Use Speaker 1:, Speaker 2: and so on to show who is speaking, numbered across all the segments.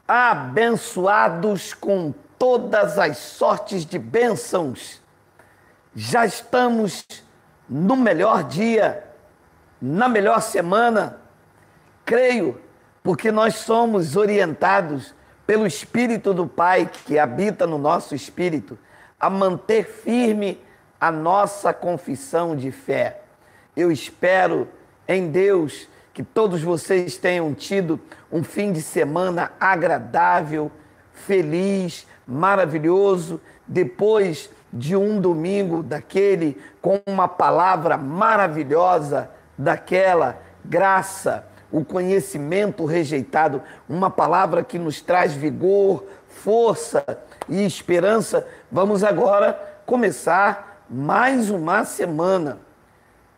Speaker 1: Abençoados com todas as sortes de bênçãos. Já estamos no melhor dia, na melhor semana. Creio, porque nós somos orientados pelo Espírito do Pai que habita no nosso espírito, a manter firme a nossa confissão de fé. Eu espero em Deus que todos vocês tenham tido um fim de semana agradável, feliz, maravilhoso, depois de um domingo daquele com uma palavra maravilhosa, daquela graça, o conhecimento rejeitado, uma palavra que nos traz vigor, força e esperança. Vamos agora começar mais uma semana.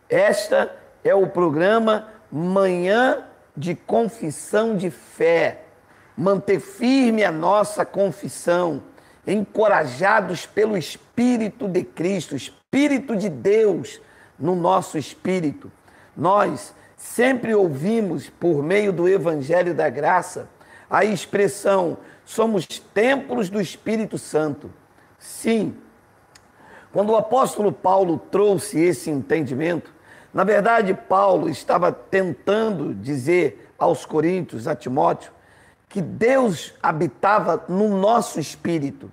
Speaker 1: Esta é o programa Manhã de Confissão de Fé. Manter firme a nossa confissão, encorajados pelo Espírito de Cristo, Espírito de Deus no nosso espírito. Nós sempre ouvimos, por meio do Evangelho da Graça, a expressão: somos templos do Espírito Santo. Sim, quando o apóstolo Paulo trouxe esse entendimento, na verdade, Paulo estava tentando dizer aos Coríntios, a Timóteo, que Deus habitava no nosso espírito.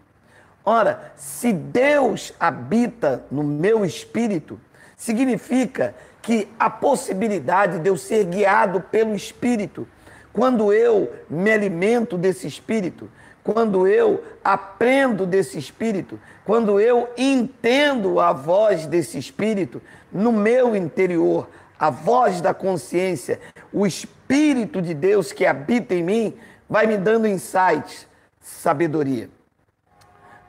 Speaker 1: Ora, se Deus habita no meu espírito, significa que a possibilidade de eu ser guiado pelo Espírito, quando eu me alimento desse Espírito, quando eu aprendo desse Espírito, quando eu entendo a voz desse Espírito no meu interior, a voz da consciência, o Espírito de Deus que habita em mim, vai me dando insights, sabedoria.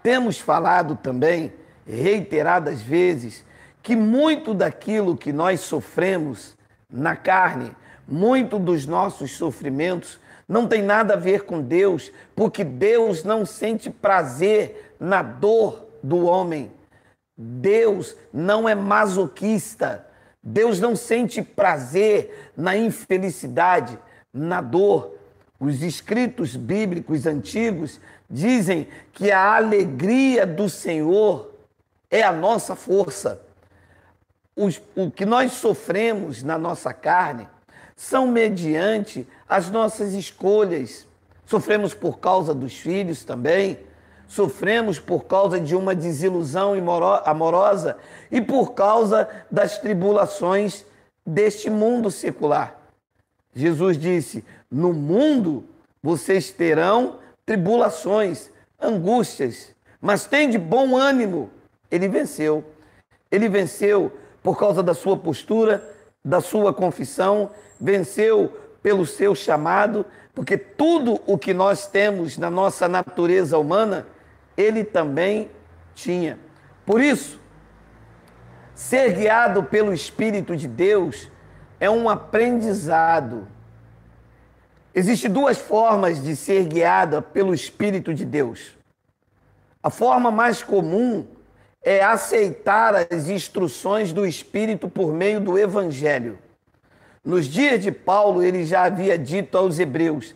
Speaker 1: Temos falado também, reiteradas vezes, que muito daquilo que nós sofremos na carne, muito dos nossos sofrimentos, não tem nada a ver com Deus, porque Deus não sente prazer na dor do homem. Deus não é masoquista. Deus não sente prazer na infelicidade, na dor. Os escritos bíblicos antigos dizem que a alegria do Senhor é a nossa força. O que nós sofremos na nossa carne são mediante as nossas escolhas. Sofremos por causa dos filhos também, sofremos por causa de uma desilusão amorosa e por causa das tribulações deste mundo secular. Jesus disse: no mundo vocês terão tribulações, angústias, mas tem de bom ânimo. Ele venceu. Ele venceu por causa da sua postura, da sua confissão, venceu pelo seu chamado, porque tudo o que nós temos na nossa natureza humana, ele também tinha. Por isso, ser guiado pelo Espírito de Deus é um aprendizado. Existem duas formas de ser guiada pelo Espírito de Deus. A forma mais comum é aceitar as instruções do Espírito por meio do Evangelho. Nos dias de Paulo, ele já havia dito aos hebreus: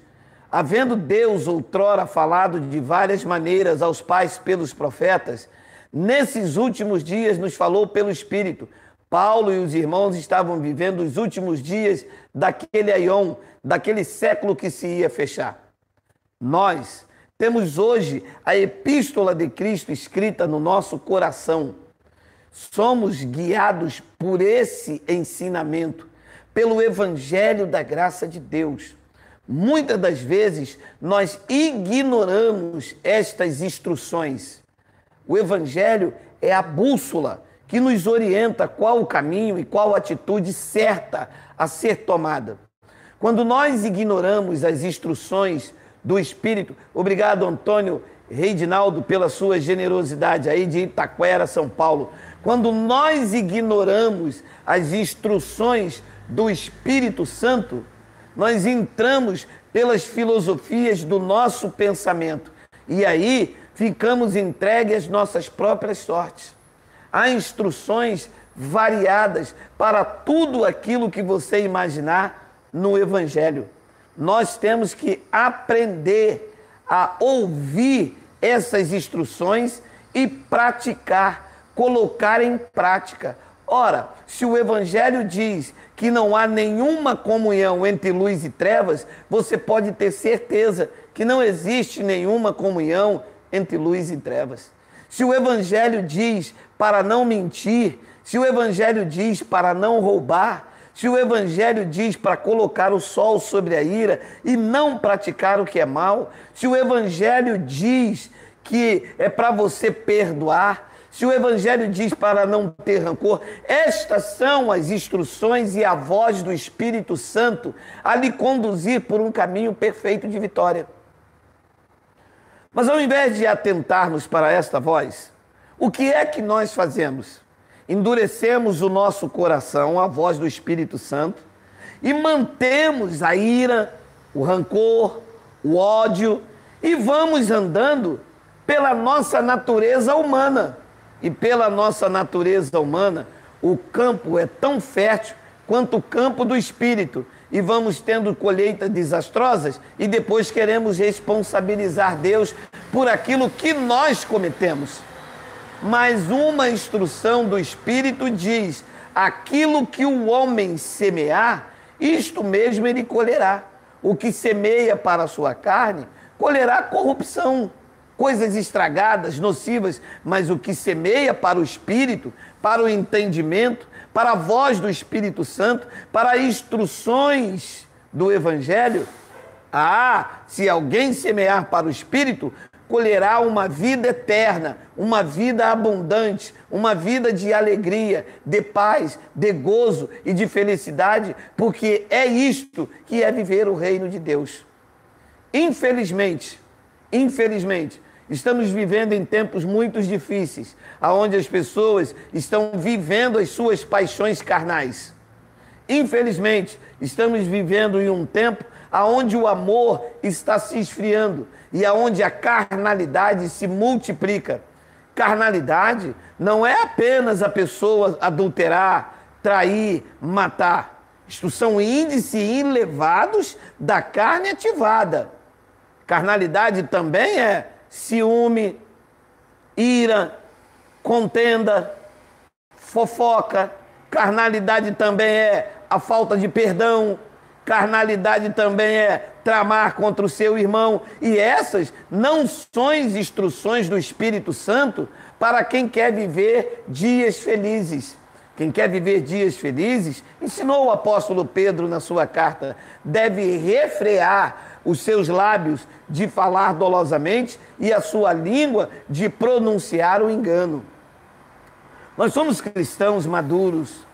Speaker 1: havendo Deus outrora falado de várias maneiras aos pais pelos profetas, nesses últimos dias nos falou pelo Espírito. Paulo e os irmãos estavam vivendo os últimos dias daquele aion, daquele século que se ia fechar. Nós temos hoje a epístola de Cristo escrita no nosso coração. Somos guiados por esse ensinamento, pelo Evangelho da graça de Deus. Muitas das vezes nós ignoramos estas instruções. O Evangelho é a bússola que nos orienta qual o caminho e qual a atitude certa a ser tomada. Quando nós ignoramos as instruções do Espírito, obrigado Antônio Reidinaldo pela sua generosidade aí de Itaquera, São Paulo. Quando nós ignoramos as instruções do Espírito Santo, nós entramos pelas filosofias do nosso pensamento e aí ficamos entregues às nossas próprias sortes. Há instruções variadas para tudo aquilo que você imaginar no Evangelho. Nós temos que aprender a ouvir essas instruções e praticar, colocar em prática. Ora, se o Evangelho diz que não há nenhuma comunhão entre luz e trevas, você pode ter certeza que não existe nenhuma comunhão entre luz e trevas. Se o Evangelho diz para não mentir, se o Evangelho diz para não roubar, se o Evangelho diz para colocar o sol sobre a ira e não praticar o que é mal, se o Evangelho diz que é para você perdoar, se o Evangelho diz para não ter rancor, estas são as instruções e a voz do Espírito Santo a lhe conduzir por um caminho perfeito de vitória. Mas ao invés de atentarmos para esta voz, o que é que nós fazemos? Endurecemos o nosso coração à voz do Espírito Santo e mantemos a ira, o rancor, o ódio e vamos andando pela nossa natureza humana. E pela nossa natureza humana, o campo é tão fértil quanto o campo do Espírito. E vamos tendo colheitas desastrosas e depois queremos responsabilizar Deus por aquilo que nós cometemos. Mas uma instrução do Espírito diz: aquilo que o homem semear, isto mesmo ele colherá. O que semeia para a sua carne, colherá corrupção, coisas estragadas, nocivas, mas o que semeia para o Espírito, para o entendimento, para a voz do Espírito Santo, para instruções do Evangelho, se alguém semear para o Espírito, colherá uma vida eterna, uma vida abundante, uma vida de alegria, de paz, de gozo e de felicidade, porque é isto que é viver o reino de Deus. Infelizmente, estamos vivendo em tempos muito difíceis, onde as pessoas estão vivendo as suas paixões carnais. Infelizmente, estamos vivendo em um tempo onde o amor está se esfriando e onde a carnalidade se multiplica. Carnalidade não é apenas a pessoa adulterar, trair, matar. Isto são índices elevados da carne ativada. Carnalidade também é ciúme, ira, contenda, fofoca. Carnalidade também é a falta de perdão. Carnalidade também é tramar contra o seu irmão. E essas não são instruções do Espírito Santo para quem quer viver dias felizes. Quem quer viver dias felizes, ensinou o apóstolo Pedro na sua carta, deve refrear os seus lábios de falar dolosamente e a sua língua de pronunciar o engano. Nós somos cristãos maduros.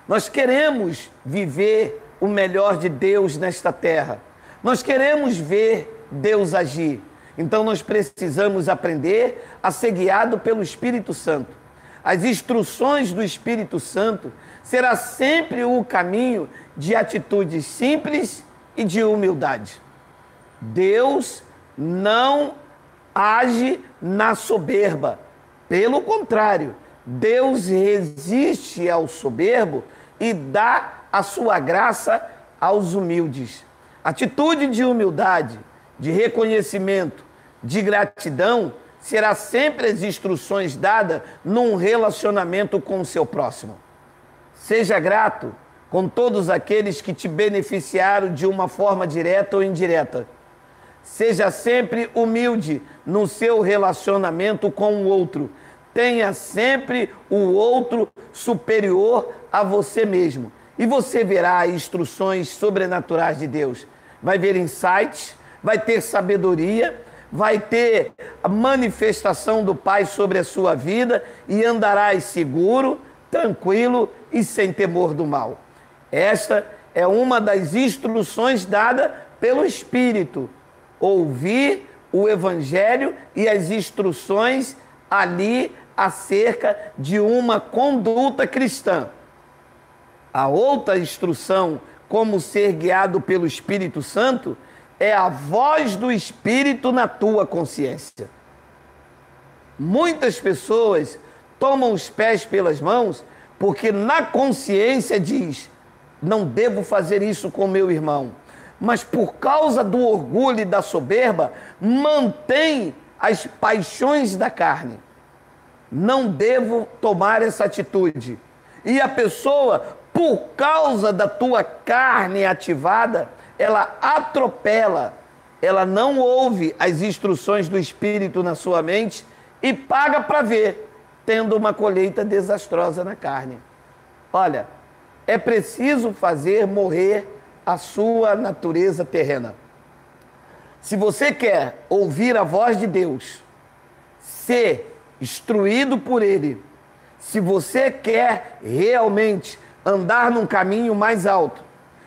Speaker 1: Nós queremos viver o melhor de Deus nesta terra. Nós queremos ver Deus agir. Então nós precisamos aprender a ser guiado pelo Espírito Santo. As instruções do Espírito Santo será sempre o caminho de atitudes simples e de humildade. Deus não age na soberba. Pelo contrário, Deus resiste ao soberbo e dá a sua graça aos humildes. Atitude de humildade, de reconhecimento, de gratidão, será sempre as instruções dadas num relacionamento com o seu próximo. Seja grato com todos aqueles que te beneficiaram de uma forma direta ou indireta. Seja sempre humilde no seu relacionamento com o outro. Tenha sempre o outro superior a você mesmo. E você verá instruções sobrenaturais de Deus. Vai ver insights, vai ter sabedoria, vai ter a manifestação do Pai sobre a sua vida e andarás seguro, tranquilo e sem temor do mal. Esta é uma das instruções dadas pelo Espírito. Ouvir o Evangelho e as instruções ali acerca de uma conduta cristã. A outra instrução, como ser guiado pelo Espírito Santo, é a voz do Espírito na tua consciência. Muitas pessoas tomam os pés pelas mãos porque na consciência diz: não devo fazer isso com meu irmão. mas por causa do orgulho e da soberba, mantém as paixões da carne. Não devo tomar essa atitude. E a pessoa, por causa da tua carne ativada, ela atropela, ela não ouve as instruções do Espírito na sua mente e paga para ver, tendo uma colheita desastrosa na carne. Olha, é preciso fazer morrer a sua natureza terrena. Se você quer ouvir a voz de Deus, ser instruído por Ele, se você quer realmente andar num caminho mais alto,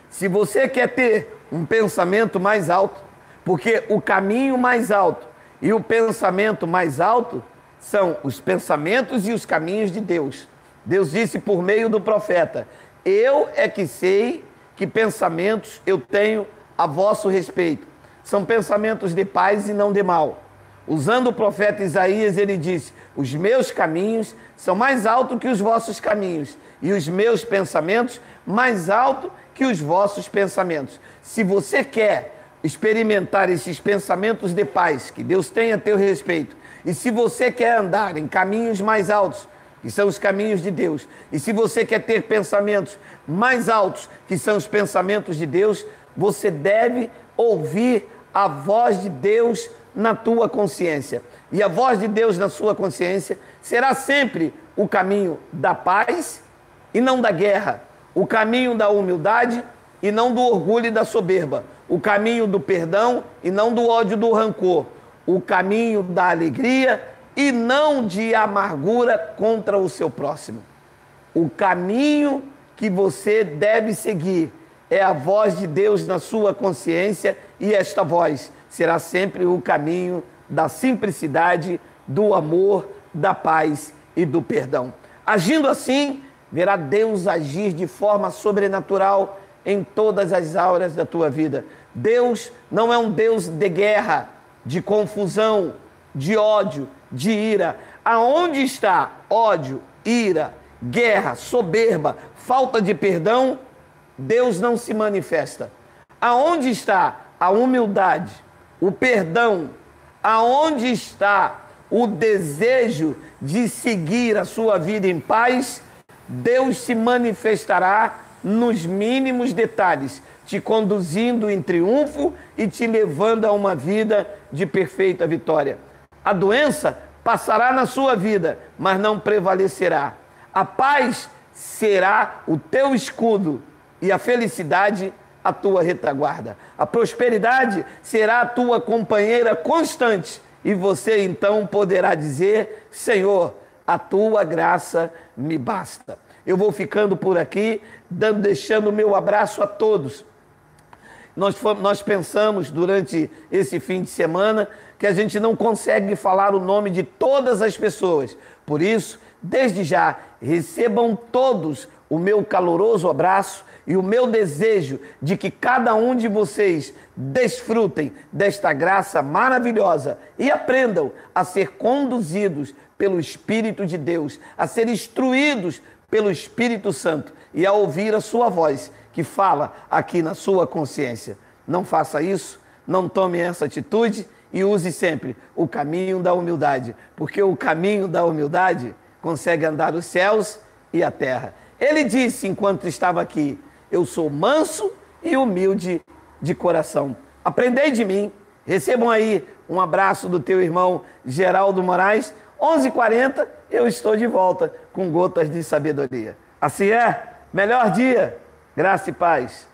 Speaker 1: se você quer ter um pensamento mais alto, porque o caminho mais alto e o pensamento mais alto são os pensamentos e os caminhos de Deus. Deus disse por meio do profeta: eu é que sei que pensamentos eu tenho a vosso respeito. São pensamentos de paz e não de mal. Usando o profeta Isaías, ele disse: os meus caminhos são mais altos que os vossos caminhos, e os meus pensamentos mais altos que os vossos pensamentos. Se você quer experimentar esses pensamentos de paz que Deus tem a teu respeito, e se você quer andar em caminhos mais altos, que são os caminhos de Deus, e se você quer ter pensamentos mais altos, que são os pensamentos de Deus, você deve ouvir a voz de Deus na tua consciência. E a voz de Deus na sua consciência será sempre o caminho da paz e não da guerra, o caminho da humildade e não do orgulho e da soberba, o caminho do perdão e não do ódio e do rancor, o caminho da alegria e não de amargura contra o seu próximo. O caminho que você deve seguir é a voz de Deus na sua consciência, e esta voz será sempre o caminho da simplicidade, do amor, da paz e do perdão. Agindo assim, verá Deus agir de forma sobrenatural em todas as áreas da tua vida. Deus não é um Deus de guerra, de confusão, de ódio, de ira. Aonde está ódio, ira, guerra, soberba, falta de perdão, Deus não se manifesta. Aonde está a humildade, o perdão, aonde está o desejo de seguir a sua vida em paz, Deus se manifestará nos mínimos detalhes, te conduzindo em triunfo e te levando a uma vida de perfeita vitória. A doença passará na sua vida, mas não prevalecerá. A paz será o teu escudo e a felicidade a tua retaguarda. A prosperidade será a tua companheira constante e você então poderá dizer: Senhor, a tua graça me basta. Eu vou ficando por aqui, deixando o meu abraço a todos. Nós pensamos durante esse fim de semana que a gente não consegue falar o nome de todas as pessoas. Por isso, desde já, recebam todos o meu caloroso abraço e o meu desejo de que cada um de vocês desfrutem desta graça maravilhosa e aprendam a ser conduzidos pelo Espírito de Deus, a ser instruídos pelo Espírito Santo e a ouvir a sua voz que fala aqui na sua consciência. Não faça isso, não tome essa atitude e use sempre o caminho da humildade, porque o caminho da humildade consegue andar os céus e a terra. Ele disse enquanto estava aqui: eu sou manso e humilde de coração. Aprendei de mim. Recebam aí um abraço do teu irmão Geraldo Moraes. 11h40, eu estou de volta com gotas de sabedoria. Assim é, melhor dia, graça e paz.